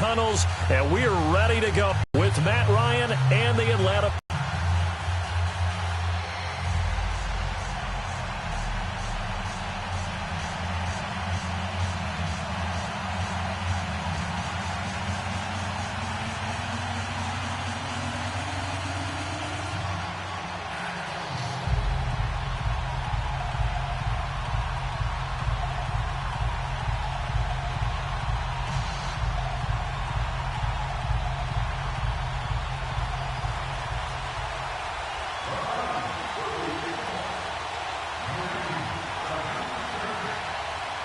tunnels, and we are ready to go with Matt Ryan and the Atlanta.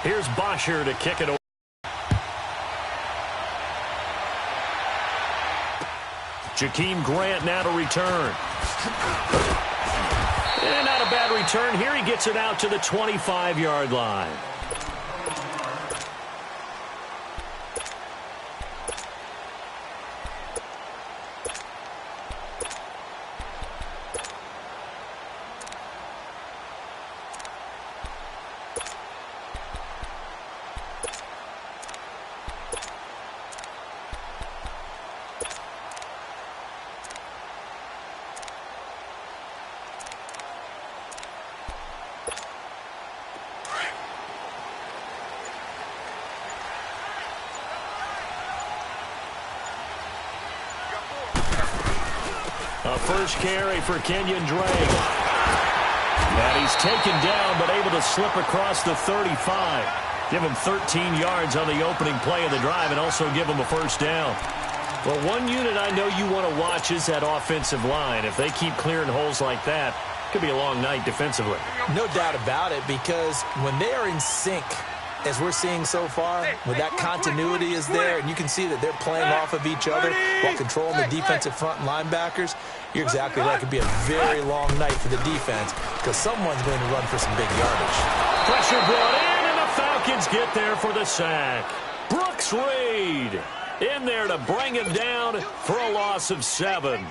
Here's Bosher to kick it away. Jakeem Grant now to return. And not a bad return. Here he gets it out to the 25-yard line. A first carry for Kenyon Drake. And he's taken down, but able to slip across the 35. Give him 13 yards on the opening play of the drive and also give him a first down. Well, one unit I know you want to watch is that offensive line. If they keep clearing holes like that, it could be a long night defensively. No doubt about it, because when they are in sync, as we're seeing so far, with that continuity is there, and you can see that they're playing off of each other while controlling the defensive front linebackers, you're exactly right. It could be a very long night for the defense because someone's going to run for some big yardage. Pressure brought in, and the Falcons get there for the sack. Brooks Reed in there to bring him down for a loss of 7.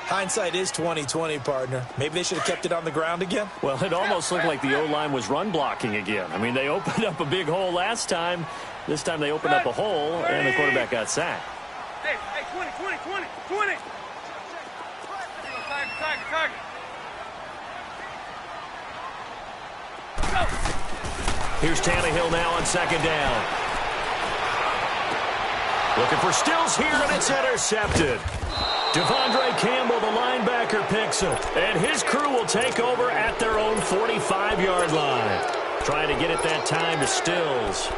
Hindsight is 20/20, partner. Maybe they should have kept it on the ground again. Well, it almost looked like the O-line was run blocking again. I mean, they opened up a big hole last time. This time they opened up a hole, and the quarterback got sacked. Hey, 20. Target. Here's Tannehill now on second down. Looking for Stills here, and it's intercepted. Devondre Campbell, the linebacker, picks him. And his crew will take over at their own 45-yard line. Trying to get it that time to Stills.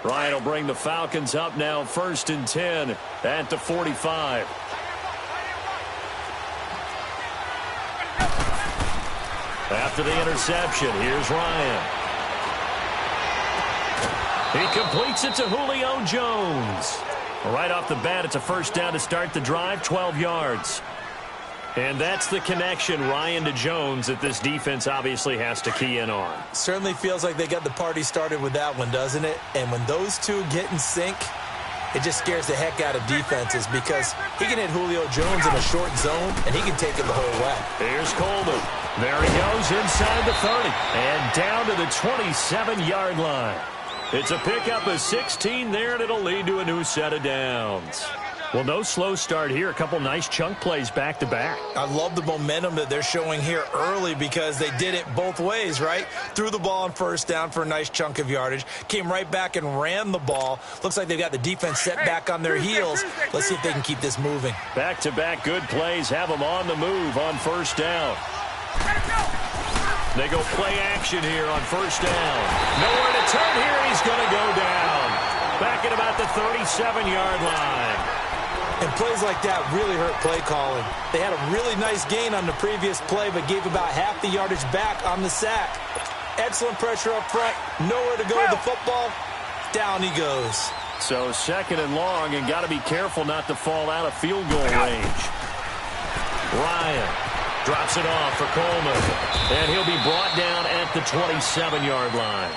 Ryan will bring the Falcons up now, 1st and 10 at the 45. After the interception, here's Ryan. He completes it to Julio Jones. Right off the bat, it's a first down to start the drive, 12 yards. And that's the connection, Ryan to Jones, that this defense obviously has to key in on. Certainly feels like they got the party started with that one, doesn't it? And when those two get in sync, it just scares the heck out of defenses because he can hit Julio Jones in a short zone, and he can take it the whole way. Here's Coleman. There he goes inside the 30 and down to the 27-yard line. It's a pickup of 16 there, and it'll lead to a new set of downs. Well, no slow start here. A couple nice chunk plays back-to-back. I love the momentum that they're showing here early because they did it both ways, right? Threw the ball on first down for a nice chunk of yardage. Came right back and ran the ball. Looks like they've got the defense set back on their heels. Let's see if they can keep this moving. Back-to-back good plays have them on the move on first down. They go play action here on first down. Nowhere to turn here. He's going to go down. Back at about the 37-yard line. And plays like that really hurt play calling. They had a really nice gain on the previous play, but gave about half the yardage back on the sack. Excellent pressure up front. Nowhere to go with the football. Down he goes. So 2nd and long, and got to be careful not to fall out of field goal range. Ryan drops it off for Coleman. And he'll be brought down at the 27-yard line.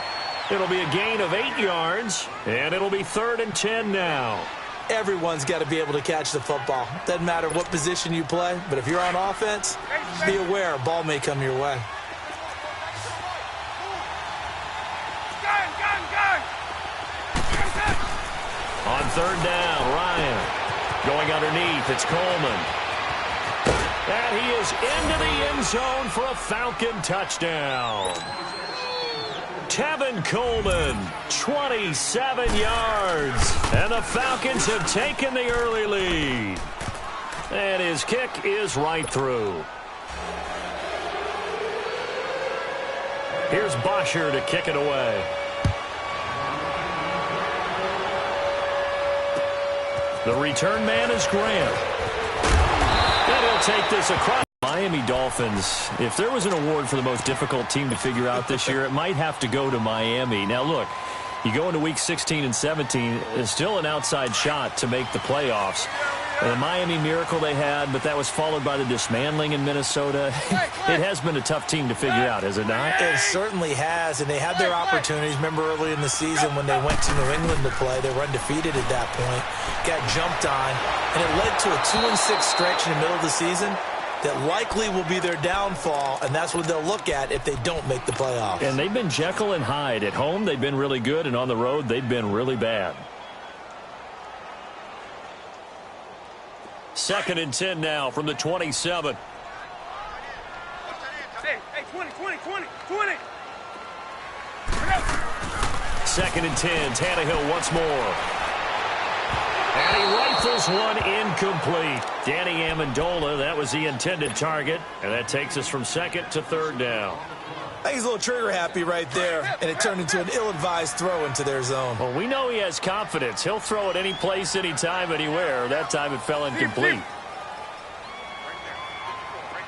It'll be a gain of 8 yards, and it'll be 3rd and 10 now. Everyone's got to be able to catch the football. Doesn't matter what position you play, but if you're on offense, be aware a ball may come your way. On third down, Ryan going underneath. It's Coleman. And he is into the end zone for a Falcon touchdown. Tevin Coleman, 27 yards. And the Falcons have taken the early lead. And his kick is right through. Here's Bosher to kick it away. The return man is Grant. And he'll take this across. Miami Dolphins, if there was an award for the most difficult team to figure out this year, it might have to go to Miami. Now, look, you go into Week 16 and 17, it's still an outside shot to make the playoffs. The Miami miracle they had, but that was followed by the dismantling in Minnesota. It has been a tough team to figure out, has it not? It certainly has, and they had their opportunities. Remember early in the season when they went to New England to play, they were undefeated at that point, got jumped on, and it led to a 2-6 stretch in the middle of the season that likely will be their downfall, and that's what they'll look at if they don't make the playoffs. And they've been Jekyll and Hyde. At home, they've been really good, and on the road, they've been really bad. 2nd and 10 now from the 27. Hey, 20. 2nd and 10, Tannehill once more. And he rifles one incomplete. Danny Amendola, that was the intended target. And that takes us from 2nd to 3rd down. I think he's a little trigger happy right there, and it turned into an ill-advised throw into their zone. Well, we know he has confidence. He'll throw it any place, anytime, anywhere. That time it fell incomplete. Right there.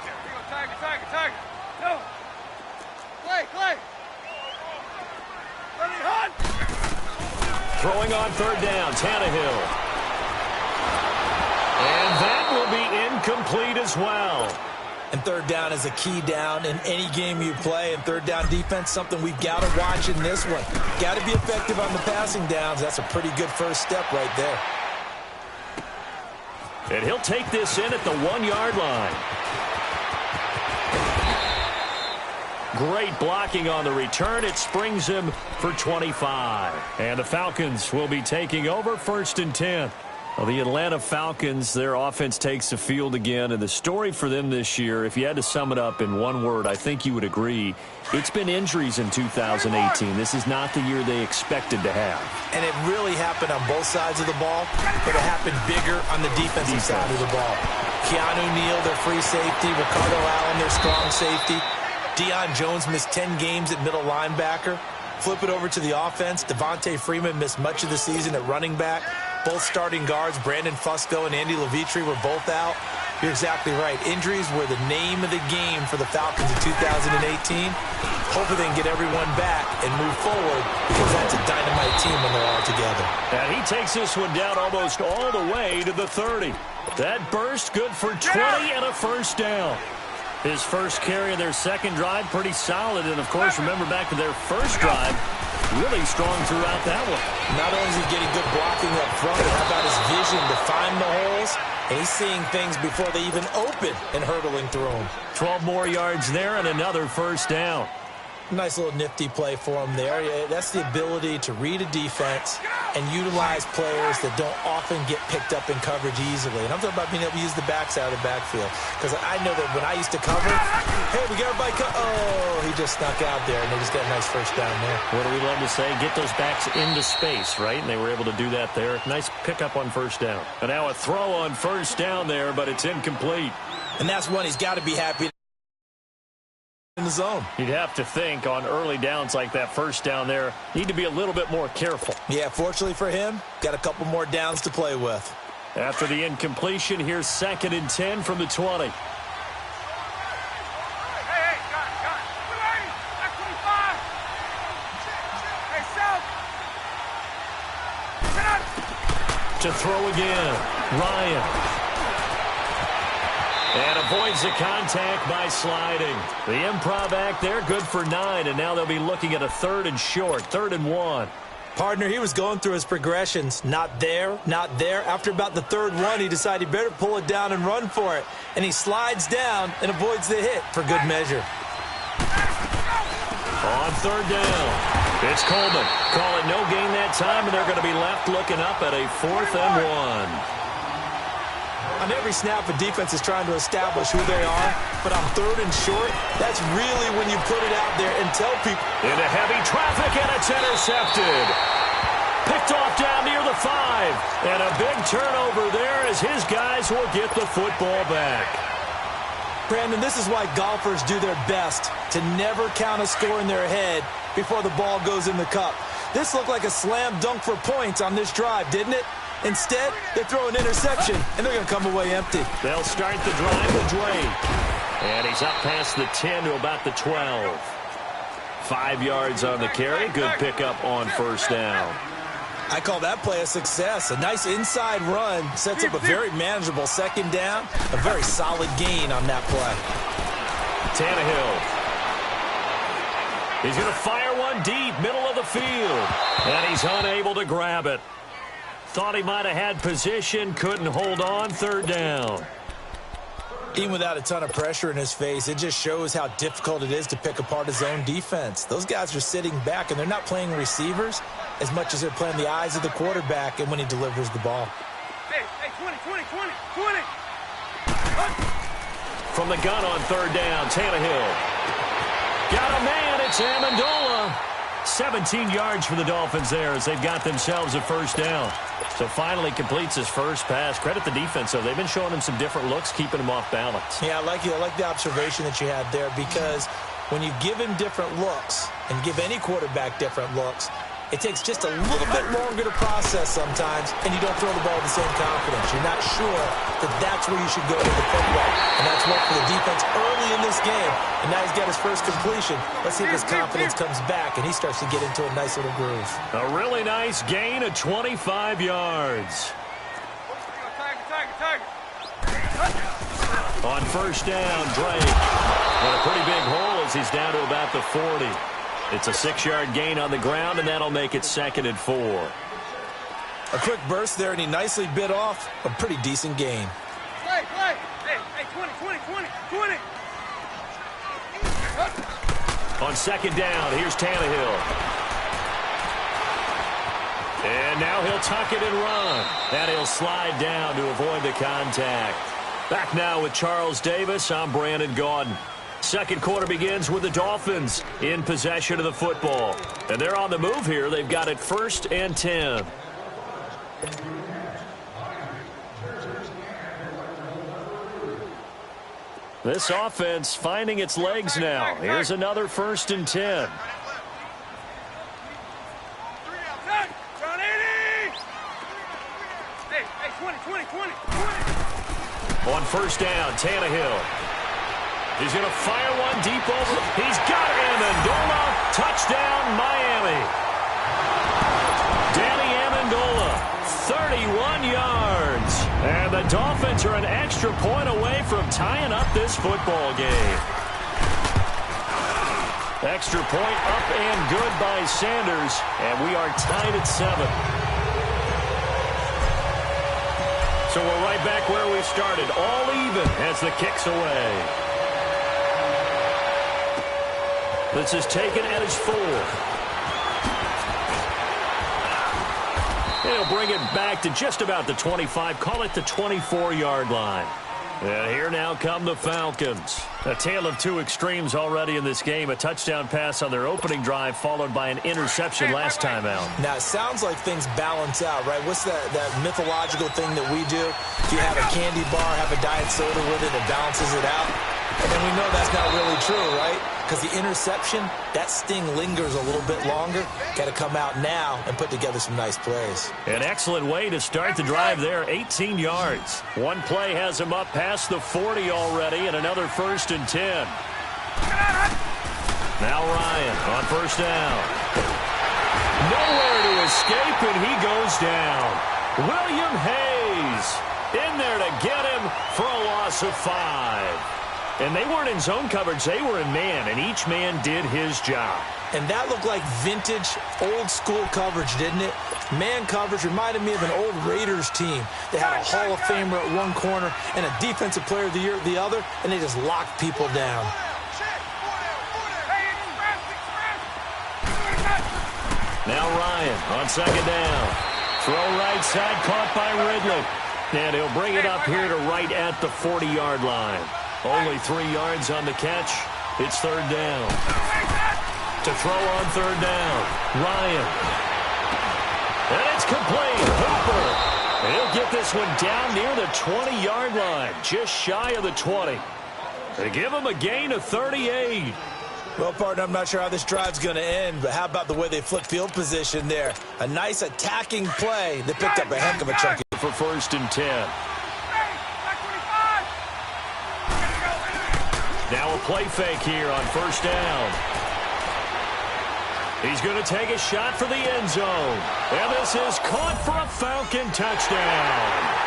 Here you go, Tiger. No. Clay. Ready, hunt. Throwing on 3rd down, Tannehill. And that will be incomplete as well. And 3rd down is a key down in any game you play. And 3rd down defense, something we've got to watch in this one. Got to be effective on the passing downs. That's a pretty good first step right there. And he'll take this in at the 1-yard line. Great blocking on the return. It springs him for 25. And the Falcons will be taking over 1st and 10. Well, the Atlanta Falcons, their offense takes the field again. And the story for them this year, if you had to sum it up in one word, I think you would agree, it's been injuries in 2018. This is not the year they expected to have. And it really happened on both sides of the ball, but it happened bigger on the defensive side of the ball. Keanu Neal, their free safety. Ricardo Allen, their strong safety. Deion Jones missed 10 games at middle linebacker. Flip it over to the offense. Devontae Freeman missed much of the season at running back. Both starting guards, Brandon Fusco and Andy Levitri, were both out. You're exactly right. Injuries were the name of the game for the Falcons in 2018. Hopefully they can get everyone back and move forward, because that's a dynamite team when they're all together. And he takes this one down almost all the way to the 30. That burst good for 20 and a 1st down. His first carry of their 2nd drive, pretty solid. And, of course, remember back to their 1st drive, really strong throughout that one. Not only is he getting good blocking up front, but how about his vision to find the holes? And he's seeing things before they even open and hurdling through them. 12 more yards there and another 1st down. Nice little nifty play for him there. That's the ability to read a defense and utilize players that don't often get picked up in coverage easily. And I'm talking about being able to use the backside of the backfield. Because I know that when I used to cover, hey, we got everybody oh, he just snuck out there, and they just got a nice 1st down there. What do we love to say? Get those backs into space, right? And they were able to do that there. Nice pickup on 1st down. And now a throw on 1st down there, but it's incomplete. And that's one he's got to be happy in the zone. You'd have to think on early downs like that 1st down there, need to be a little bit more careful. Yeah, fortunately for him, got a couple more downs to play with. After the incompletion, here's 2nd and 10 from the 20. Hey, got it. That's 25. Hey, South. To throw again, Ryan. And avoids the contact by sliding. The improv act there, good for 9, and now they'll be looking at a 3rd and short, 3rd and 1. Partner, he was going through his progressions. Not there, not there. After about the third one, he decided he better pull it down and run for it. And he slides down and avoids the hit for good measure. On third down, it's Coleman. Call it no gain that time, and they're going to be left looking up at a 4th and 1. On every snap, a defense is trying to establish who they are, but on third and short, that's really when you put it out there and tell people. Into heavy traffic, and it's intercepted. Picked off down near the 5, and a big turnover there as his guys will get the football back. Brandon, this is why golfers do their best to never count a score in their head before the ball goes in the cup. This looked like a slam dunk for points on this drive, didn't it? Instead, they throw an interception, and they're going to come away empty. They'll start the drive with Drake. And he's up past the 10 to about the 12. 5 yards on the carry. Good pickup on first down. I call that play a success. A nice inside run sets up a very manageable second down. A very solid gain on that play. Tannehill. He's going to fire one deep, middle of the field. And he's unable to grab it. Thought he might have had position, couldn't hold on, third down. Even without a ton of pressure in his face, it just shows how difficult it is to pick apart his own defense. Those guys are sitting back, and they're not playing receivers as much as they're playing the eyes of the quarterback and when he delivers the ball. Hey, 20. From the gun on third down, Tannehill. Got a man, it's Amendola. 17 yards for the Dolphins there as they've got themselves a first down. So finally completes his first pass. Credit the defense, though. They've been showing him some different looks, keeping him off balance. Yeah, I like the observation that you had there, because when you give him different looks and give any quarterback different looks, it takes just a little bit longer to process sometimes, and you don't throw the ball with the same confidence. You're not sure that that's where you should go with the football. And that's worked for the defense early in this game. And now he's got his first completion. Let's see if his confidence comes back and he starts to get into a nice little groove. A really nice gain of 25 yards. On first down, Drake. And a pretty big hole as he's down to about the 40. It's a 6-yard gain on the ground, and that'll make it 2nd and 4. A quick burst there, and he nicely bit off a pretty decent gain. Play. Hey, 20. On second down, here's Tannehill. And now he'll tuck it and run. And he'll slide down to avoid the contact. Back now with Charles Davis, I'm Brandon Gaudin. Second quarter begins with the Dolphins in possession of the football. And they're on the move here. They've got it 1st and 10. This offense finding its legs now. Here's another 1st and 10. Hey, 20. On first down, Tannehill. He's going to fire one deep over. He's got Amendola. Touchdown, Miami. Danny Amendola, 31 yards. And the Dolphins are an extra point away from tying up this football game. Extra point up and good by Sanders. And we are tied at 7. So we're right back where we started. All even as the kick's away. This is taken at his 4. He'll bring it back to just about the 25. Call it the 24-yard line. And here now come the Falcons. A tale of two extremes already in this game. A touchdown pass on their opening drive followed by an interception last time out. Now, it sounds like things balance out, right? What's that mythological thing that we do? If you have a candy bar, have a diet soda with it, it balances it out. And we know that's not really true, right? Because the interception, that sting lingers a little bit longer. Got to come out now and put together some nice plays. An excellent way to start the drive there, 18 yards. One play has him up past the 40 already, and another 1st and 10. Now Ryan on first down. Nowhere to escape, and he goes down. William Hayes in there to get him for a loss of 5. And they weren't in zone coverage. They were in man, and each man did his job. And that looked like vintage, old-school coverage, didn't it? Man coverage reminded me of an old Raiders team. They had a Hall of Famer at one corner and a Defensive Player of the Year at the other, and they just locked people down. Now Ryan on second down. Throw right side, caught by Ridley. And he'll bring it up here to right at the 40-yard line. Only 3 yards on the catch. It's third down. To throw on third down, Ryan. And it's complete. Hooper. He'll get this one down near the 20-yard line, just shy of the 20. They give him a gain of 38. Well, partner, I'm not sure how this drive's going to end, but how about the way they flip field position there? A nice attacking play. They picked up a heck of a chunk. For first and 10. Now a play fake here on first down. He's going to take a shot for the end zone. And this is caught for a Falcon touchdown.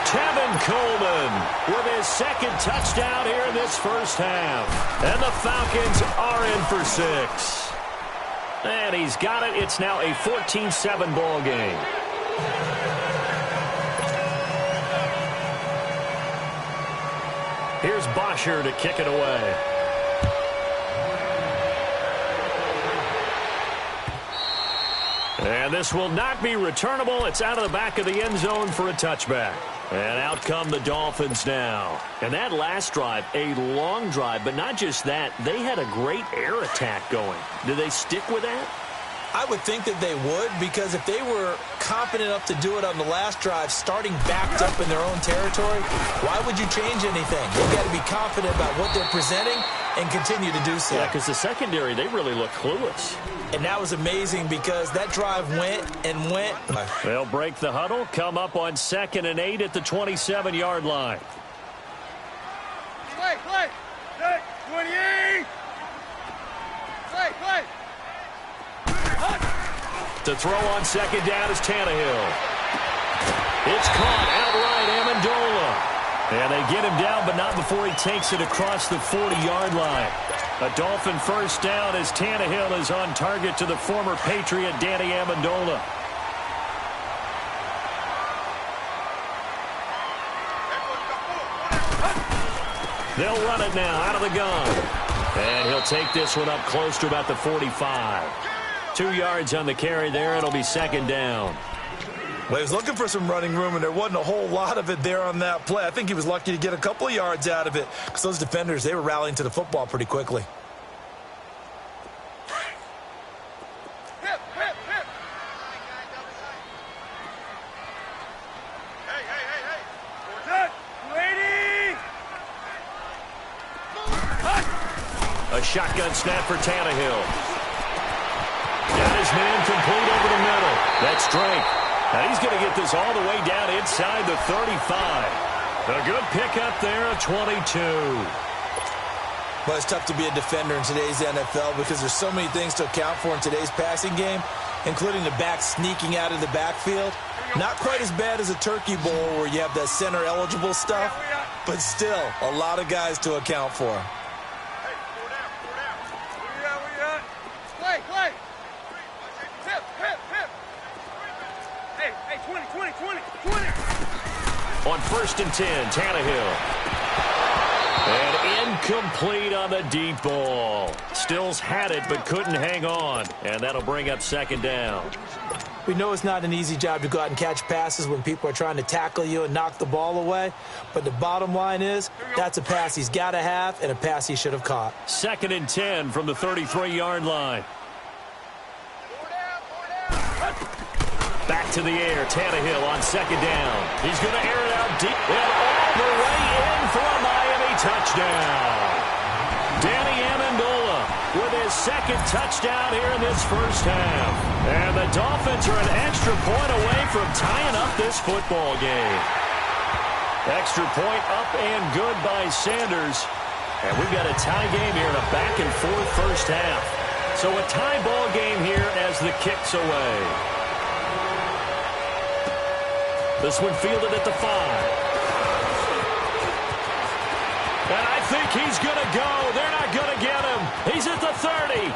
Tevin Coleman with his second touchdown here in this first half. And the Falcons are in for 6. And he's got it. It's now a 14-7 ball game. Here's Bosher to kick it away. And this will not be returnable. It's out of the back of the end zone for a touchback. And out come the Dolphins now. And that last drive, a long drive, but not just that. They had a great air attack going. Do they stick with that? I would think that they would, because if they were confident enough to do it on the last drive, starting backed up in their own territory, why would you change anything? They've got to be confident about what they're presenting and continue to do so. Yeah, because the secondary, they really look clueless. And that was amazing because that drive went and went. They'll break the huddle, come up on 2nd and 8 at the 27-yard line. Play. 28. Play. To throw on second down is Tannehill. It's caught outright, Amendola. And they get him down, but not before he takes it across the 40-yard line. A Dolphin first down as Tannehill is on target to the former Patriot, Danny Amendola. They'll run it now out of the gun. And he'll take this one up close to about the 45. 2 yards on the carry there. It'll be second down. Well, he was looking for some running room, and there wasn't a whole lot of it there on that play. I think he was lucky to get a couple of yards out of it because those defenders, they were rallying to the football pretty quickly. Hip. Hey. Good. 280. A shotgun snap for Tannehill. Got his man complete over the middle. That's Drake. Now he's going to get this all the way down inside the 35. A good pickup there, a 22. Well, it's tough to be a defender in today's NFL because there's so many things to account for in today's passing game, including the back sneaking out of the backfield. Not quite as bad as a turkey bowl where you have that center-eligible stuff, but still a lot of guys to account for. Hey, go down. Where you at? Play. Hip. Hey, 20. On first and 10, Tannehill. And incomplete on the deep ball. Stills had it but couldn't hang on. And that'll bring up second down. We know it's not an easy job to go out and catch passes when people are trying to tackle you and knock the ball away. But the bottom line is that's a pass he's got to have and a pass he should have caught. 2nd and 10 from the 33-yard line. Back to the air. Tannehill on second down. He's going to air it out deep and all the way in for a Miami touchdown. Danny Amendola with his second touchdown here in this first half. And the Dolphins are an extra point away from tying up this football game. Extra point up and good by Sanders. And we've got a tie game here in a back-and-forth first half. So a tie ball game here as the kick's away. This one fielded at the 5. And I think he's going to go. They're not going to get him. He's at the 30.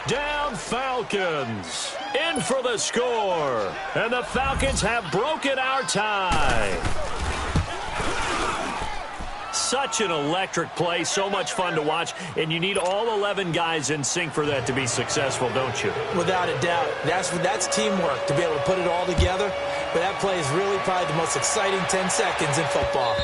Touchdown, Falcons. In for the score. And the Falcons have broken our tie. Such an electric play, so much fun to watch, and you need all 11 guys in sync for that to be successful, don't you? Without a doubt. That's teamwork, to be able to put it all together. But that play is really probably the most exciting 10 seconds in football.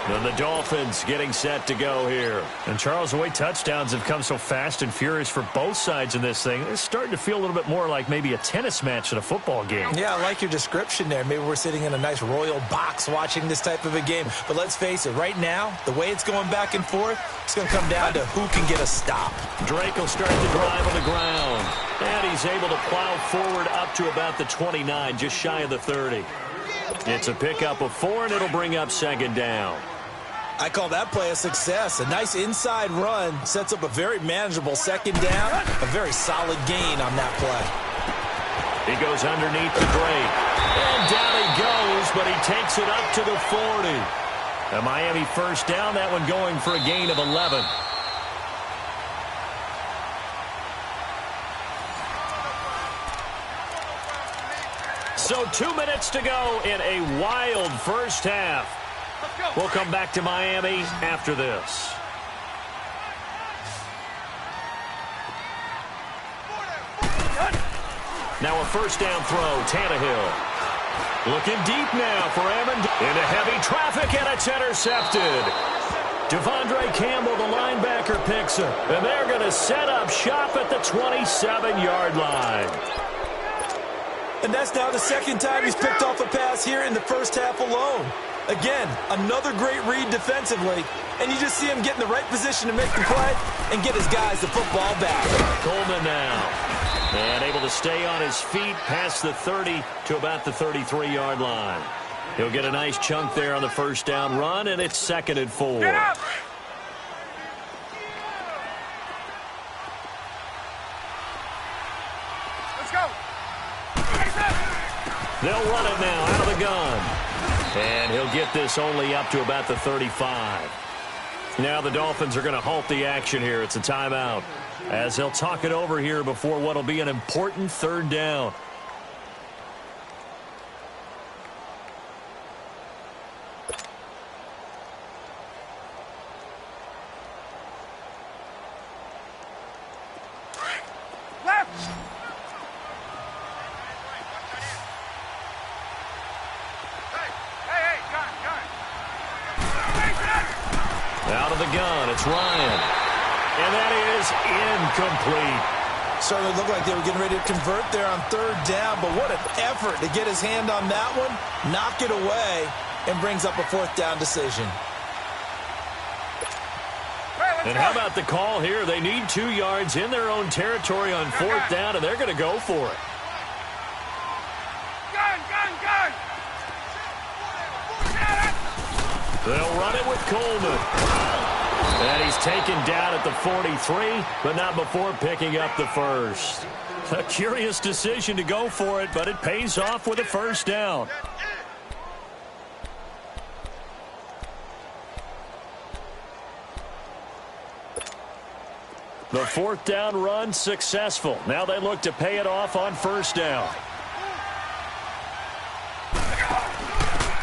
And the Dolphins getting set to go here. And, Charles, the way touchdowns have come so fast and furious for both sides in this thing, it's starting to feel a little bit more like maybe a tennis match than a football game. Yeah, I like your description there. Maybe we're sitting in a nice royal box watching this type of a game. But let's face it, right now, the way it's going back and forth, it's going to come down to who can get a stop. Drake will start the drive on the ground. And he's able to plow forward up to about the 29, just shy of the 30. It's a pickup of 4, and it'll bring up second down. I call that play a success. A nice inside run sets up a very manageable second down. A very solid gain on that play. He goes underneath the Drake. And down he goes, but he takes it up to the 40. A Miami first down, that one going for a gain of 11. So 2 minutes to go in a wild first half. We'll come back to Miami after this. Now a first down throw, Tannehill. Looking deep now for Amendola. Into heavy traffic, and it's intercepted. Devondre Campbell, the linebacker, picks it. And they're going to set up shop at the 27-yard line. And that's now the second time he's picked off a pass here in the first half alone. Again, another great read defensively, and you just see him get in the right position to make the play and get his guys the football back. Coleman now, and able to stay on his feet past the 30 to about the 33-yard line. He'll get a nice chunk there on the first down run, and it's 2nd and 4. Let's go. They'll run it now out of the gun. And he'll get this only up to about the 35. Now the Dolphins are going to halt the action here. It's a timeout, as they'll talk it over here before what will be an important third down. Out of the gun, it's Ryan. And that is incomplete. Certainly looked like they were getting ready to convert there on third down, but what an effort to get his hand on that one, knock it away, and brings up a fourth down decision. And how about the call here? They need 2 yards in their own territory on fourth down, and they're going to go for it. Gun. They'll run it with Coleman. And he's taken down at the 43, but not before picking up the first. A curious decision to go for it, but it pays off with a first down. The fourth down run successful. Now they look to pay it off on first down.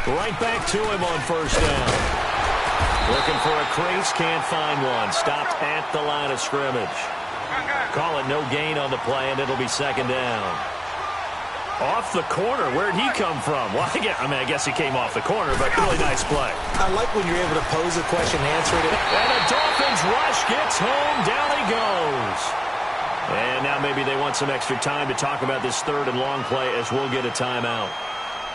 Right back to him on first down. Looking for a crease, can't find one. Stopped at the line of scrimmage. Call it no gain on the play, and it'll be second down. Off the corner. Where'd he come from? Well, I guess he came off the corner, but really nice play. I like when you're able to pose a question and answer it. And the Dolphins rush gets home. Down he goes. And now maybe they want some extra time to talk about this third and long play, as we'll get a timeout.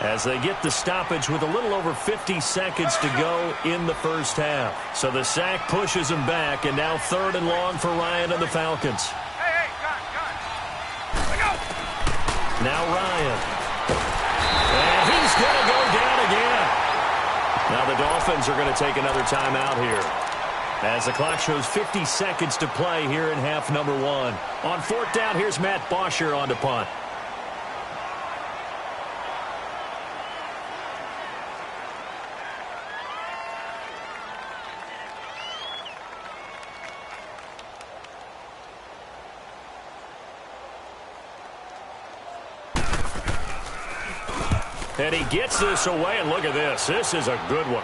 As they get the stoppage with a little over 50 seconds to go in the first half. So the sack pushes him back, and now third and long for Ryan and the Falcons. Hey, gun. Let go. Now Ryan. And he's going to go down again. Now the Dolphins are going to take another timeout here, as the clock shows 50 seconds to play here in half number 1. On fourth down, here's Matt Bosher on to punt. And he gets this away, and look at this. This is a good one.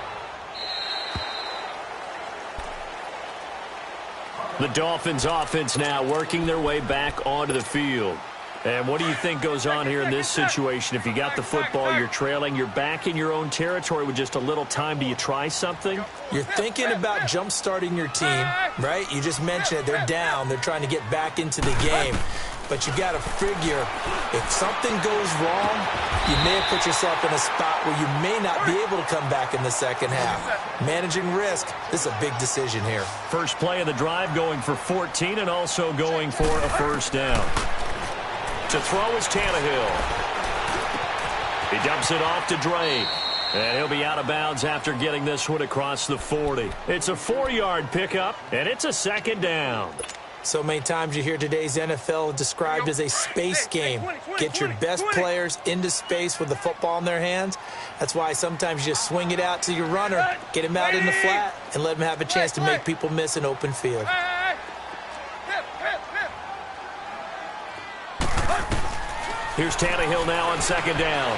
The Dolphins offense now working their way back onto the field. And what do you think goes on here in this situation? If you got the football, you're trailing, you're back in your own territory with just a little time. Do you try something? You're thinking about jump-starting your team, right? You just mentioned it. They're down. They're trying to get back into the game. But you got to figure, if something goes wrong, you may have put yourself in a spot where you may not be able to come back in the second half. Managing risk, this is a big decision here. First play of the drive going for 14 and also going for a first down. To throw is Tannehill. He dumps it off to Drake. And he'll be out of bounds after getting this one across the 40. It's a 4-yard pickup, and it's a second down. So many times you hear today's NFL described as a space game. Get your best players into space with the football in their hands. That's why sometimes you just swing it out to your runner, get him out in the flat, and let him have a chance to make people miss an open field. Here's Tannehill now on second down.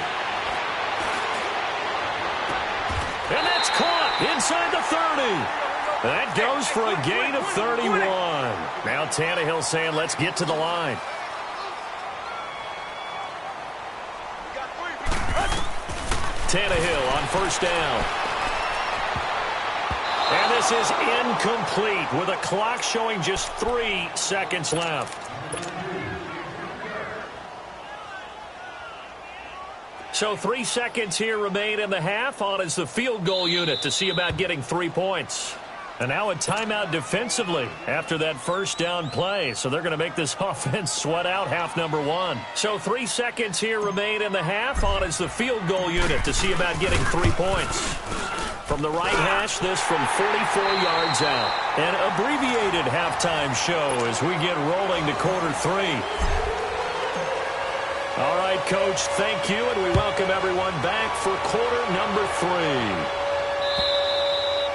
And that's caught inside the 30. That goes for a gain of 31. Now Tannehill saying, let's get to the line. Tannehill on first down. And this is incomplete with a clock showing just 3 seconds left. So 3 seconds here remain in the half. On is the field goal unit to see about getting 3 points. And now a timeout defensively after that first down play. So they're going to make this offense sweat out half number 1. So 3 seconds here remain in the half. On is the field goal unit to see about getting 3 points. From the right hash, this from 44 yards out. An abbreviated halftime show as we get rolling to quarter 3. All right, Coach, thank you, and we welcome everyone back for quarter number 3.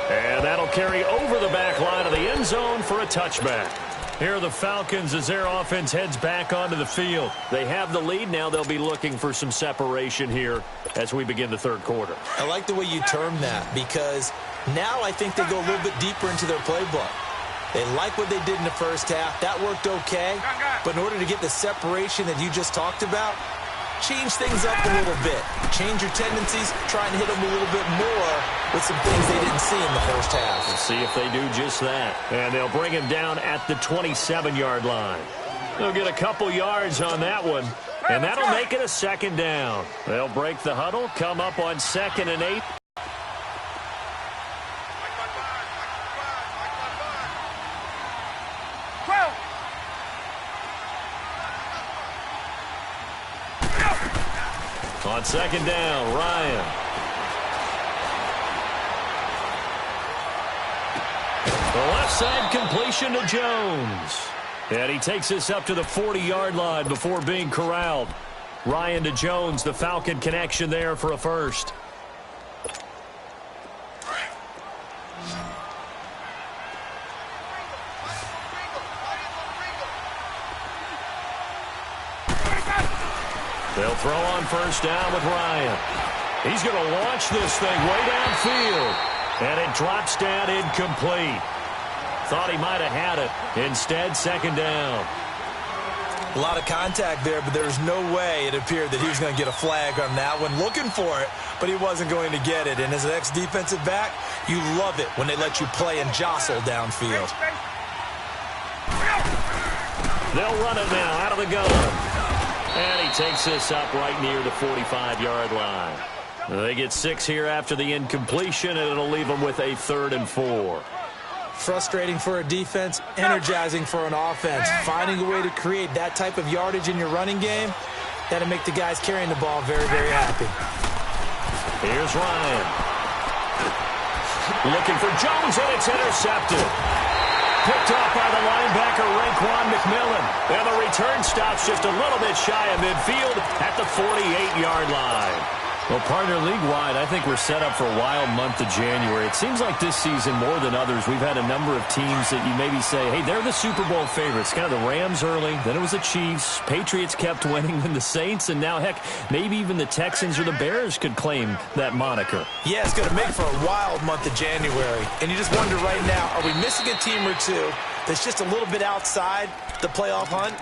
And that'll carry over the back line of the end zone for a touchback. Here are the Falcons as their offense heads back onto the field. They have the lead. Now they'll be looking for some separation here as we begin the third quarter. I like the way you term that because now I think they go a little bit deeper into their playbook. They like what they did in the first half. That worked okay. But in order to get the separation that you just talked about, change things up a little bit. Change your tendencies. Try and hit them a little bit more with some things they didn't see in the first half. We'll see if they do just that. And they'll bring him down at the 27-yard line. They'll get a couple yards on that one. And that'll make it a second down. They'll break the huddle, come up on 2nd and 8. On second down, Ryan. The left side completion to Jones. And he takes this up to the 40-yard line before being corralled. Ryan to Jones, the Falcon connection there for a first. They'll throw on first down with Ryan. He's going to launch this thing way downfield. And it drops down incomplete. Thought he might have had it. Instead, second down. A lot of contact there, but there's no way it appeared that he was going to get a flag on that one. Looking for it, but he wasn't going to get it. And as an ex-defensive back, you love it when they let you play and jostle downfield. They'll run it now out of the gun. And he takes this up right near the 45-yard line. They get 6 here after the incompletion, and it'll leave them with a 3rd and 4. Frustrating for a defense, energizing for an offense. Finding a way to create that type of yardage in your running game, that'll make the guys carrying the ball very, very happy. Here's Ryan. Looking for Jones, and it's intercepted. Picked off by the linebacker, Raekwon McMillan. And the return stops just a little bit shy of midfield at the 48-yard line. Well, partner, league-wide, I think we're set up for a wild month of January. It seems like this season, more than others, we've had a number of teams that you maybe say, hey, they're the Super Bowl favorites. Kind of the Rams early, then it was the Chiefs. Patriots kept winning, then the Saints, and now, heck, maybe even the Texans or the Bears could claim that moniker. Yeah, it's going to make for a wild month of January. And you just wonder right now, are we missing a team or two that's just a little bit outside the playoff hunt?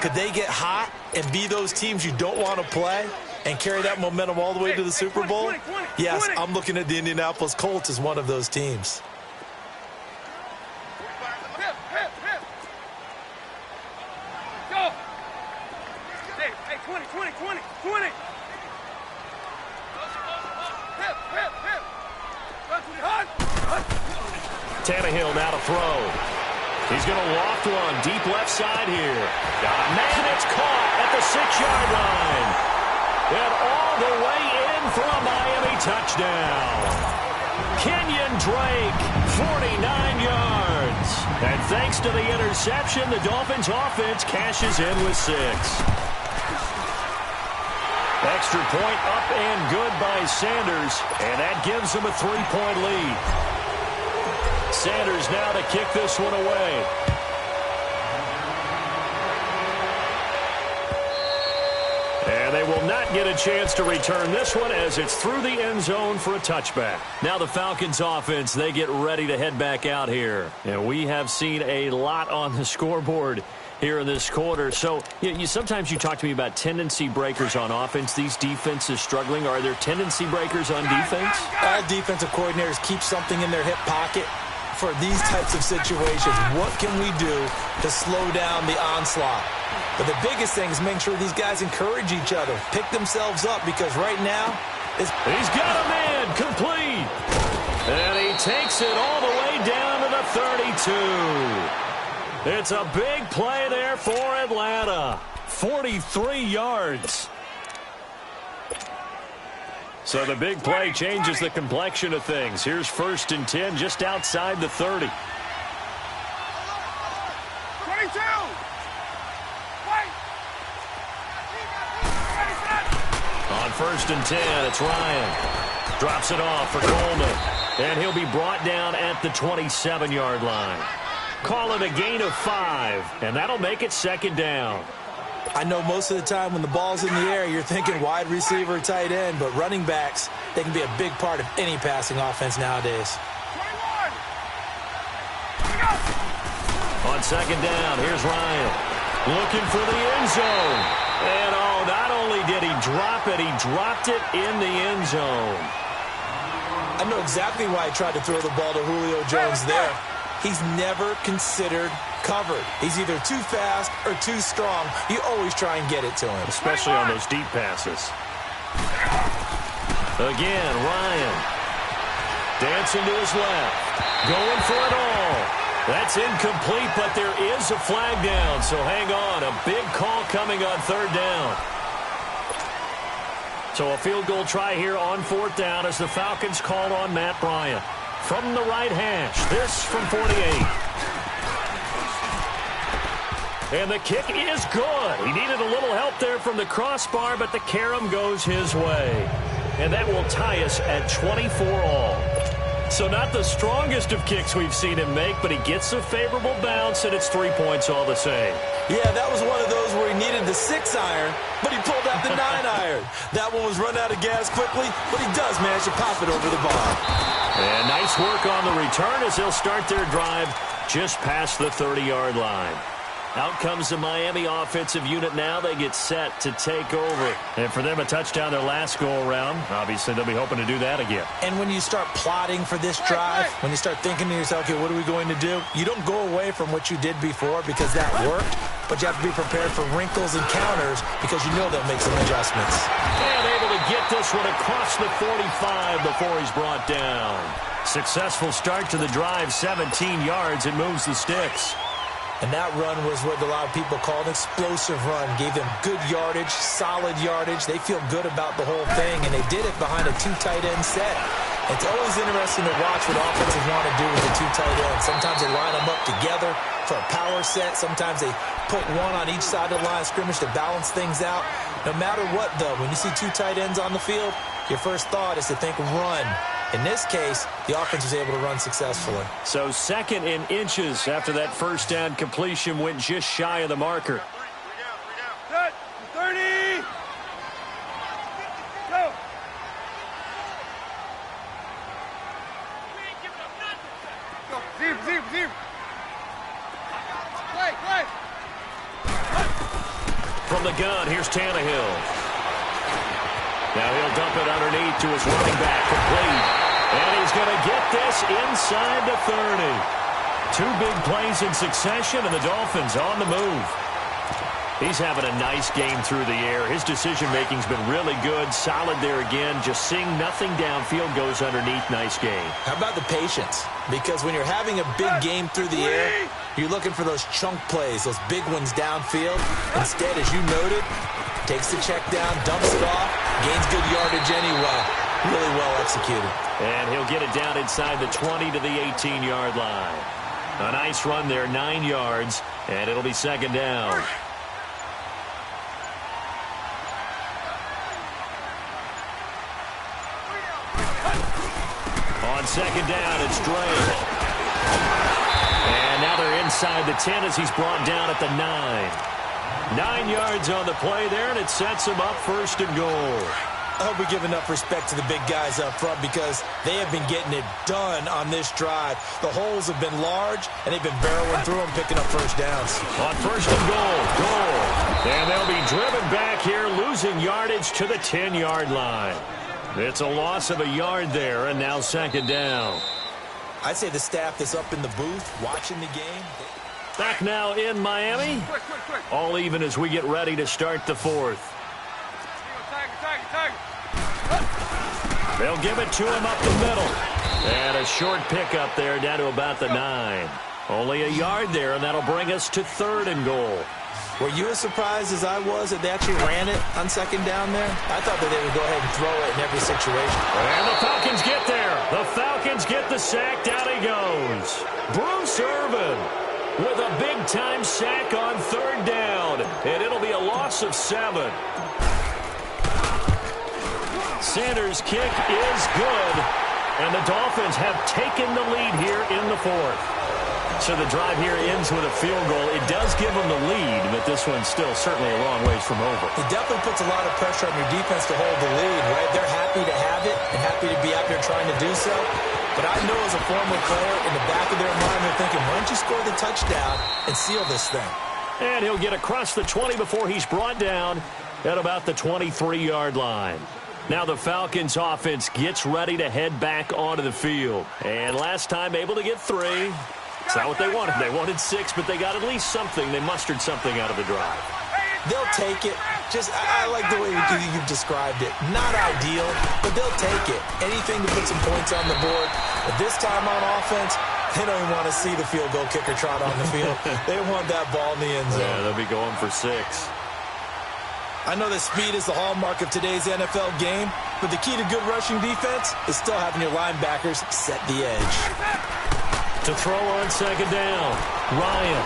Could they get hot and be those teams you don't want to play and carry that momentum all the way to the Super Bowl? Yes, I'm looking at the Indianapolis Colts as one of those teams. Go! Hey, 20. Tannehill now to throw. He's going to loft one deep left side here. Man, it's caught at the 6-yard line. And all the way in for a Miami touchdown. Kenyon Drake, 49 yards. And thanks to the interception, the Dolphins offense cashes in with 6. Extra point up and good by Sanders, and that gives them a 3-point lead. Sanders now to kick this one away. And they will not get a chance to return this one as it's through the end zone for a touchback. Now the Falcons offense, they get ready to head back out here. And we have seen a lot on the scoreboard here in this quarter. So sometimes you talk to me about tendency breakers on offense. These defenses struggling. Are there tendency breakers on defense? All defensive coordinators keep something in their hip pocket for these types of situations. What can we do to slow down the onslaught? But the biggest thing is making sure these guys encourage each other, pick themselves up, because right now he's got a man complete. And he takes it all the way down to the 32. It's a big play there for Atlanta. 43 yards. So the big play changes the complexion of things. Here's 1st and 10 just outside the 30. 22! On 1st and 10, it's Ryan. Drops it off for Coleman. And he'll be brought down at the 27-yard line. Call it a gain of 5, and that'll make it 2nd down. I know most of the time when the ball's in the air, you're thinking wide receiver, tight end, but running backs, they can be a big part of any passing offense nowadays. 21! On 2nd down, here's Ryan. Looking for the end zone. And, not only did he drop it, he dropped it in the end zone. I know exactly why he tried to throw the ball to Julio Jones there. He's never considered covered. He's either too fast or too strong. You always try and get it to him. Especially on those deep passes. Again, Ryan. Dancing to his left. Going for it all. That's incomplete, but there is a flag down, so hang on. A big call coming on 3rd down. So a field goal try here on 4th down as the Falcons call on Matt Bryant. From the right hash, this from 48. And the kick is good. He needed a little help there from the crossbar, but the carom goes his way. And that will tie us at 24 all. So not the strongest of kicks we've seen him make, but he gets a favorable bounce, and it's 3 points all the same. Yeah, that was one of those where he needed the 6-iron, but he pulled out the 9-iron. That one was run out of gas quickly, but he does manage to pop it over the bar. And nice work on the return as they'll start their drive just past the 30-yard line. Out comes the Miami offensive unit now. They get set to take over. And for them, a touchdown their last go-around. Obviously, they'll be hoping to do that again. And when you start plotting for this drive, when you start thinking to yourself, okay, what are we going to do? You don't go away from what you did before because that worked, but you have to be prepared for wrinkles and counters because you know they'll make some adjustments. And able to get this one across the 45 before he's brought down. Successful start to the drive, 17 yards, and moves the sticks. And that run was what a lot of people call an explosive run. Gave them good yardage, solid yardage. They feel good about the whole thing, and they did it behind a 2 tight end set. It's always interesting to watch what offenses want to do with the two tight ends. Sometimes they line them up together for a power set. Sometimes they put one on each side of the line of scrimmage to balance things out. No matter what, though, when you see two tight ends on the field, your first thought is to think run. In this case, the offense was able to run successfully. So 2nd in inches after that first down completion went just shy of the marker. Set. 30. Go. Go. Zero. Play. From the gun, here's Tannehill. Now he'll dump it underneath to his running back, complete. And he's going to get this inside the 30. 2 big plays in succession, and the Dolphins on the move. He's having a nice game through the air. His decision-making's been really good. Solid there again. Just seeing nothing downfield, goes underneath. Nice game. How about the patience? Because when you're having a big game through the air, you're looking for those chunk plays, those big ones downfield. Instead, as you noted, takes the check down, dumps it off, gains good yardage anyway. Really well executed. And he'll get it down inside the 20 to the 18-yard line. A nice run there, 9 yards, and it'll be 2nd down. On 2nd down, it's Drake. And now they're inside the 10 as he's brought down at the 9. 9 yards on the play there, and it sets him up 1st and goal. I hope we give enough respect to the big guys up front because they have been getting it done on this drive. The holes have been large, and they've been barreling through them, picking up first downs. On 1st and goal. And they'll be driven back here, losing yardage to the 10-yard line. It's a loss of a yard there, and now 2nd down. I'd say the staff that's up in the booth watching the game. Back now in Miami. Quick. All even as we get ready to start the 4th. Tag. They'll give it to him up the middle. And a short pickup there down to about the 9. Only a yard there, and that'll bring us to 3rd and goal. Were you as surprised as I was that they actually ran it on 2nd down there? I thought that they would go ahead and throw it in every situation. And the Falcons get there. The Falcons get the sack. Down he goes. Bruce Irvin with a big-time sack on 3rd down. And it'll be a loss of 7. Sanders' kick is good. And the Dolphins have taken the lead here in the 4th. So the drive here ends with a field goal. It does give them the lead, but this one's still certainly a long ways from over. It definitely puts a lot of pressure on your defense to hold the lead, right? They're happy to have it and happy to be out there trying to do so. But I know as a former player, in the back of their mind, they're thinking, why don't you score the touchdown and seal this thing? And he'll get across the 20 before he's brought down at about the 23-yard line. Now the Falcons offense gets ready to head back onto the field. And last time able to get 3. It's not what they wanted. They wanted 6, but they got at least something. They mustered something out of the drive. They'll take it. I like the way you've described it. Not ideal, but they'll take it. Anything to put some points on the board. But this time on offense, they don't even want to see the field goal kicker trot on the field. They want that ball in the end zone. Yeah, they'll be going for 6. I know that speed is the hallmark of today's NFL game, but the key to good rushing defense is still having your linebackers set the edge. To throw on 2nd down, Ryan.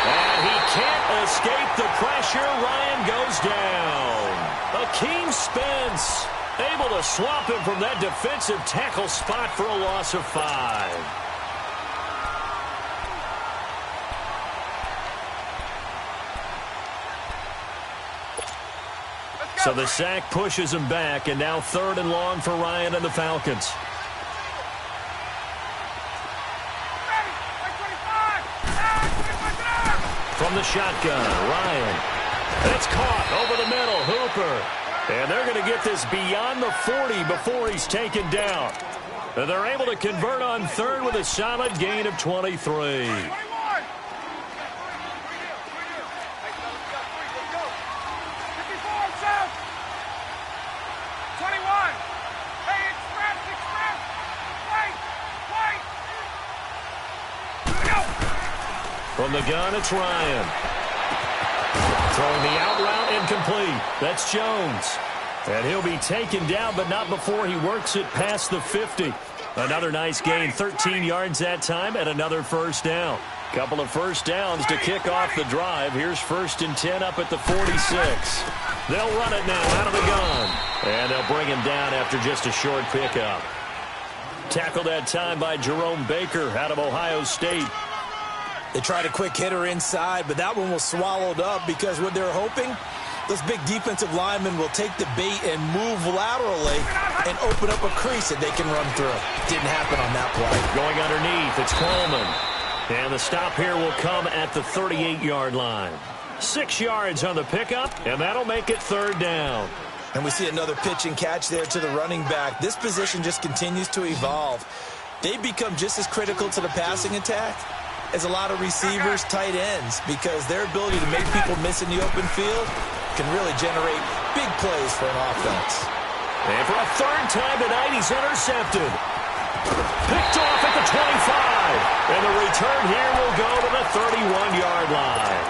And he can't escape the pressure. Ryan goes down. Akeem Spence able to swap him from that defensive tackle spot for a loss of 5. So the sack pushes him back, and now 3rd and long for Ryan and the Falcons. From the shotgun, Ryan. It's caught over the middle, Hooper. And they're going to get this beyond the 40 before he's taken down. And they're able to convert on 3rd with a solid gain of 23. From the gun, it's Ryan. Throwing the out route incomplete. That's Jones. And he'll be taken down, but not before he works it past the 50. Another nice gain, 13 yards that time, and another first down. Couple of first downs to kick off the drive. Here's 1st and 10 up at the 46. They'll run it now out of the gun. And they'll bring him down after just a short pickup. Tackled that time by Jerome Baker out of Ohio State. They tried a quick hitter inside, but that one was swallowed up because what they're hoping, those big defensive linemen will take the bait and move laterally and open up a crease that they can run through. Didn't happen on that play. Going underneath, it's Coleman. And the stop here will come at the 38-yard line. 6 yards on the pickup, and that'll make it 3rd down. And we see another pitch and catch there to the running back. This position just continues to evolve. They become just as critical to the passing attack as a lot of receivers, tight ends, because their ability to make people miss in the open field can really generate big plays for an offense. And for a 3rd time tonight, he's intercepted. Picked off at the 25. And the return here will go to the 31-yard line.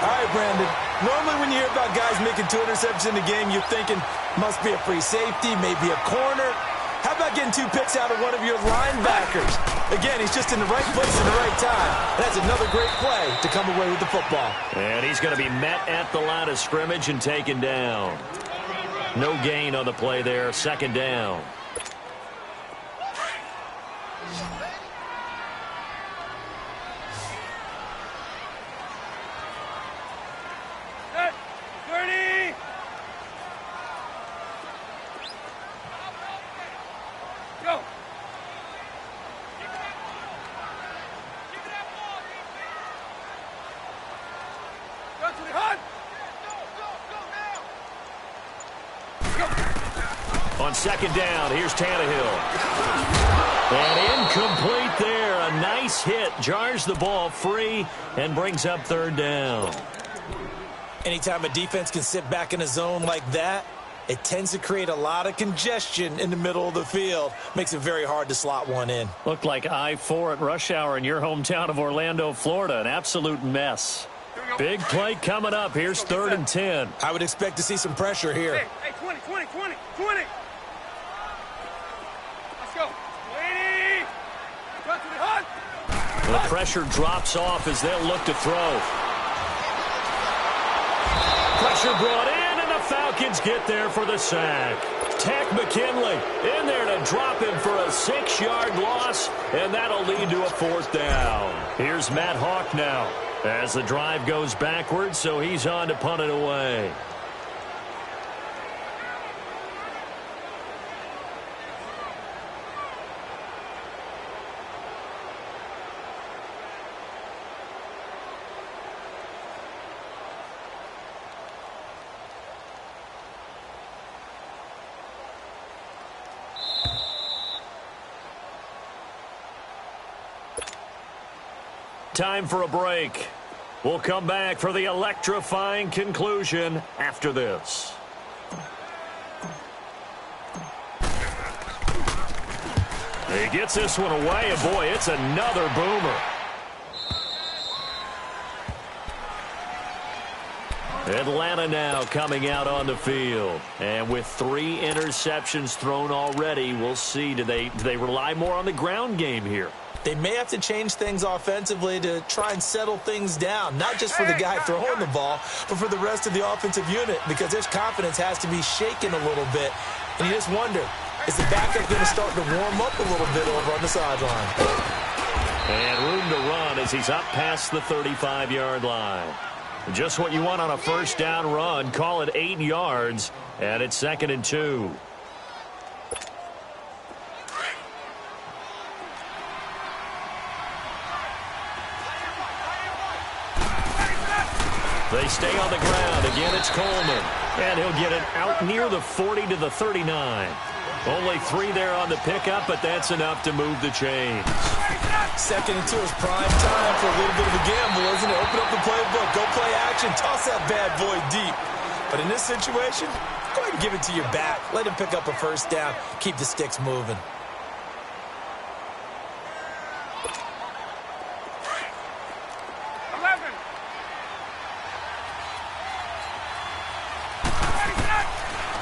All right, Brandon. Normally when you hear about guys making 2 interceptions in the game, you're thinking must be a free safety, maybe a corner. How about getting 2 picks out of one of your linebackers? Again, he's just in the right place at the right time. That's another great play to come away with the football. And he's going to be met at the line of scrimmage and taken down. No gain on the play there. 2nd down. On 2nd down, here's Tannehill. And incomplete there. A nice hit. Jars the ball free and brings up 3rd down. Anytime a defense can sit back in a zone like that, it tends to create a lot of congestion in the middle of the field. Makes it very hard to slot one in. Looked like I-4 at rush hour in your hometown of Orlando, Florida. An absolute mess. Big play coming up. Here's 3rd and 10. I would expect to see some pressure here. Hey, 20. Let's go. 20. Cut to the hut. The pressure drops off as they'll look to throw. Pressure brought in, and the Falcons get there for the sack. Takk McKinley in there to drop him for a 6-yard loss, and that'll lead to a 4th down. Here's Matt Hawk now as the drive goes backwards, so he's on to punt it away. Time for a break. We'll come back for the electrifying conclusion after this. He gets this one away, and boy, it's another boomer. Atlanta now coming out on the field. And with 3 interceptions thrown already, we'll see. Do they rely more on the ground game here? They may have to change things offensively to try and settle things down, not just for the guy throwing the ball, but for the rest of the offensive unit, because their confidence has to be shaken a little bit. And you just wonder, is the backup going to start to warm up a little bit over on the sideline? And room to run as he's up past the 35-yard line. Just what you want on a 1st down run. Call it 8 yards, and it's 2nd and 2. They stay on the ground. Again, it's Coleman. And he'll get it out near the 40 to the 39. Only 3 there on the pickup, but that's enough to move the chains. 2nd and 2 is prime time for a little bit of a gamble, isn't it? Open up the playbook. Go play action. Toss that bad boy deep. But in this situation, go ahead and give it to your back. Let him pick up a 1st down. Keep the sticks moving.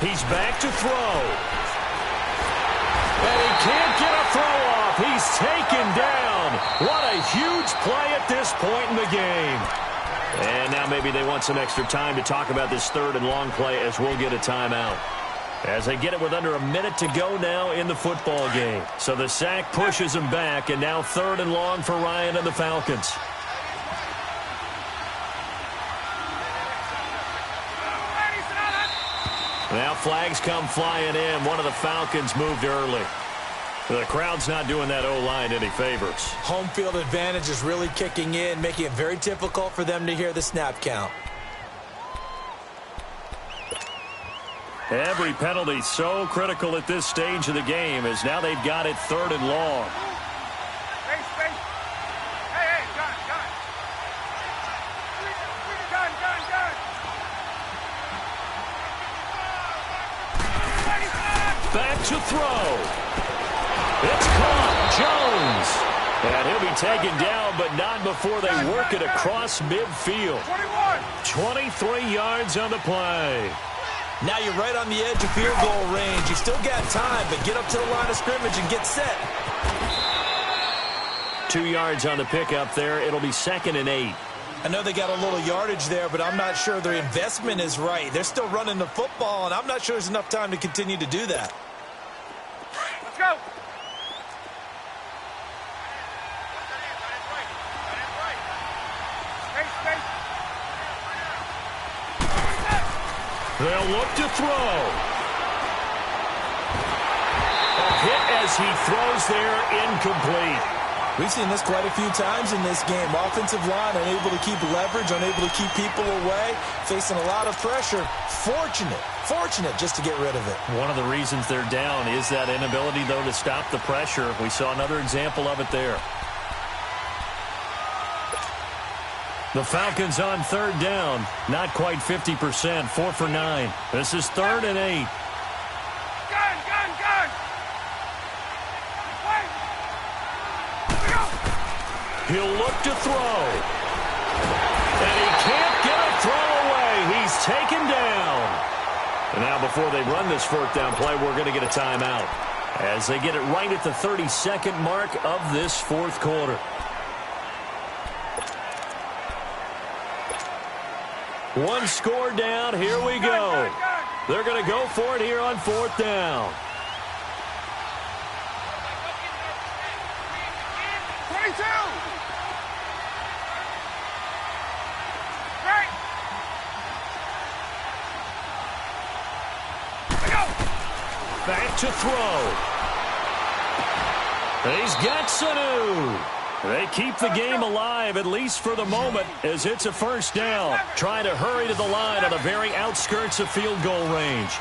He's back to throw. And he can't get a throw off. He's taken down. What a huge play at this point in the game. And now maybe they want some extra time to talk about this third and long play as we'll get a timeout. As they get it with under a minute to go now in the football game. So the sack pushes him back, and now third and long for Ryan and the Falcons. Now flags come flying in. One of the Falcons moved early. The crowd's not doing that O-line any favors. Home field advantage is really kicking in, making it very difficult for them to hear the snap count. Every penalty so critical at this stage of the game as now they've got it third and long. Hey, gun. Back to throw. It's caught. Jones. And he'll be taken down, but not before they work it across midfield. 23 yards on the play. Now you're right on the edge of field goal range. You still got time, but get up to the line of scrimmage and get set. 2 yards on the pickup there. It'll be 2nd and 8. I know they got a little yardage there, but I'm not sure their investment is right. They're still running the football, and I'm not sure there's enough time to continue to do that. Let's go. They'll look to throw. A hit as he throws there, incomplete. We've seen this quite a few times in this game. Offensive line unable to keep leverage, unable to keep people away, facing a lot of pressure. Fortunate just to get rid of it. One of the reasons they're down is that inability, though, to stop the pressure. We saw another example of it there. The Falcons on third down. Not quite 50%. 4 for 9. This is 3rd and 8. Gun. He'll look to throw. And he can't get a throw away. He's taken down. And now before they run this 4th down play, we're going to get a timeout. As they get it right at the 32nd mark of this 4th quarter. One score down. Here we go. They're going to go for it here on 4th down. 22. Right. Back to throw. He's got Sanu. They keep the game alive, at least for the moment, as it's a 1st down. Trying to hurry to the line on the very outskirts of field goal range.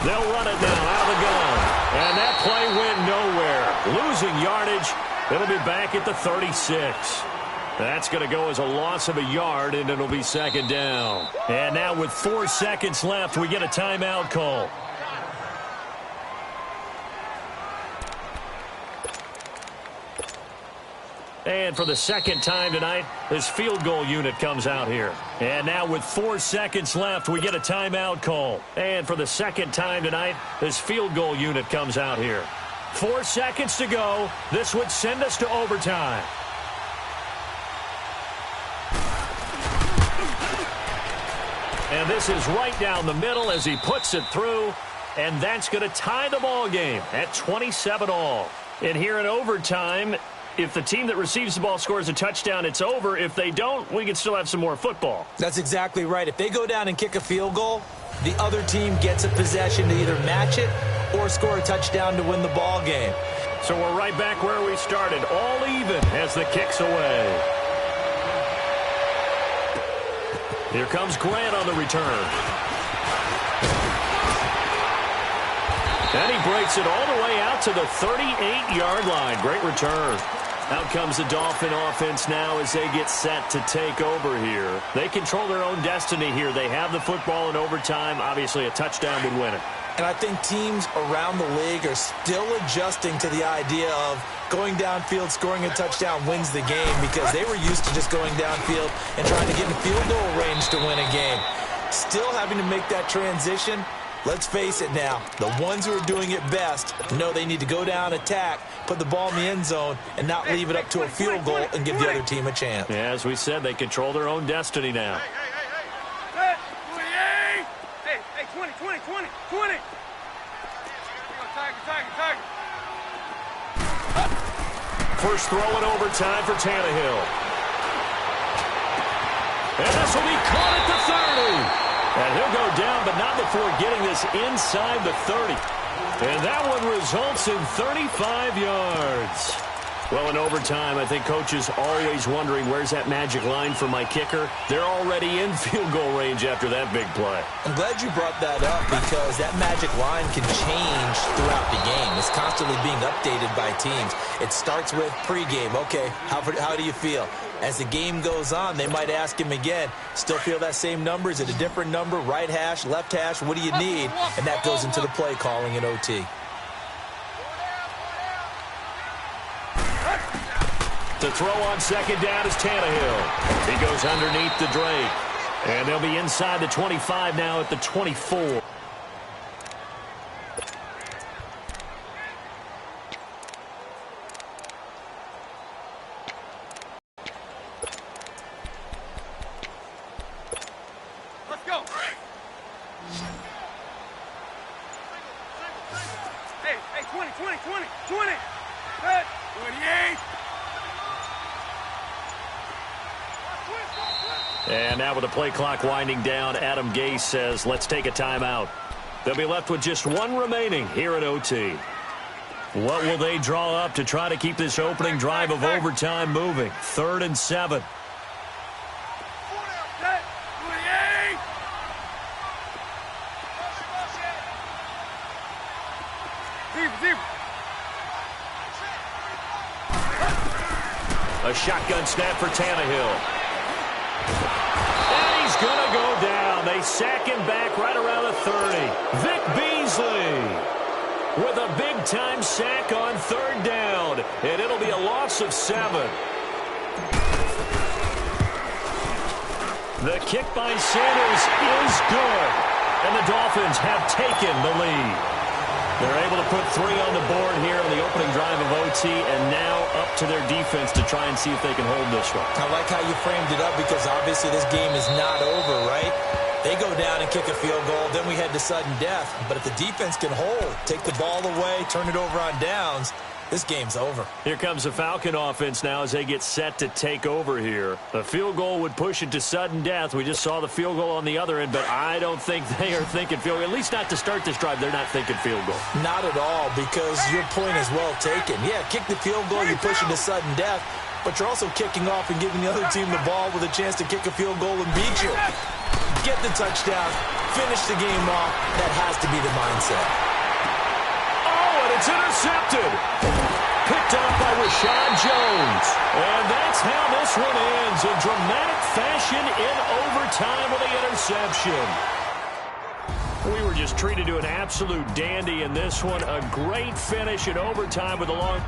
They'll run it now out of the gun. And that play went nowhere. Losing yardage. It'll be back at the 36. That's going to go as a loss of a yard, and it'll be 2nd down. And now with 4 seconds left, we get a timeout call. And for the 2nd time tonight, this field goal unit comes out here. And now with 4 seconds left, we get a timeout call. And for the 2nd time tonight, this field goal unit comes out here. 4 seconds to go. This would send us to overtime. And this is right down the middle as he puts it through. And that's going to tie the ball game at 27 all. And here in overtime, if the team that receives the ball scores a touchdown, it's over. If they don't, we can still have some more football. That's exactly right. If they go down and kick a field goal, the other team gets a possession to either match it or score a touchdown to win the ball game. So we're right back where we started, all even as the kick's away. Here comes Grant on the return. And he breaks it all the way out to the 38-yard line. Great return. Out comes the Dolphin offense now as they get set to take over here. They control their own destiny here. They have the football in overtime. Obviously, a touchdown would win it. And I think teams around the league are still adjusting to the idea of going downfield, scoring a touchdown wins the game, because they were used to just going downfield and trying to get in field goal range to win a game. Still having to make that transition. Let's face it now, the ones who are doing it best know they need to go down, attack, put the ball in the end zone, and not leave it up to a field goal and give the other team a chance. Yeah, as we said, they control their own destiny now. Hey, 20. Tiger. First throw in overtime for Tannehill. And this will be caught at the 30. And he'll go down, but not before getting this inside the 30. And that one results in 35 yards. Well, in overtime, I think Coach is always wondering, where's that magic line for my kicker? They're already in field goal range after that big play. I'm glad you brought that up because that magic line can change throughout the game. It's constantly being updated by teams. It starts with pregame. Okay, how do you feel? As the game goes on, they might ask him again, still feel that same number? Is it a different number? Right hash, left hash, what do you need? And that goes into the play calling in OT. To throw on second down is Tannehill. He goes underneath the Drake. And they'll be inside the 25 now at the 24. Let's go. Hey, 20. Good. 28. And now with the play clock winding down, Adam Gase says, let's take a timeout. They'll be left with just one remaining here at OT. What will they draw up to try to keep this opening drive of overtime moving? 3rd and 7. A shotgun snap for Tannehill. And he's going to go down. They sack him back right around the 30. Vic Beasley with a big-time sack on 3rd down. And it'll be a loss of 7. The kick by Sanders is good. And the Dolphins have taken the lead. They're able to put 3 on the board here on the opening drive of OT, and now up to their defense to try and see if they can hold this one. I like how you framed it up because obviously this game is not over, right? They go down and kick a field goal, then we head to sudden death. But if the defense can hold, take the ball away, turn it over on downs, this game's over. Here comes the Falcon offense now as they get set to take over here. A field goal would push it to sudden death. We just saw the field goal on the other end, but I don't think they are thinking field goal. At least not to start this drive. They're not thinking field goal. Not at all, because your point is well taken. Yeah, kick the field goal, you push it to sudden death, but you're also kicking off and giving the other team the ball with a chance to kick a field goal and beat you. Get the touchdown, finish the game off. That has to be the mindset. It's intercepted. Picked off by Rashad Jones. And that's how this one ends. In dramatic fashion in overtime with the interception. We were just treated to an absolute dandy in this one. A great finish in overtime with a long...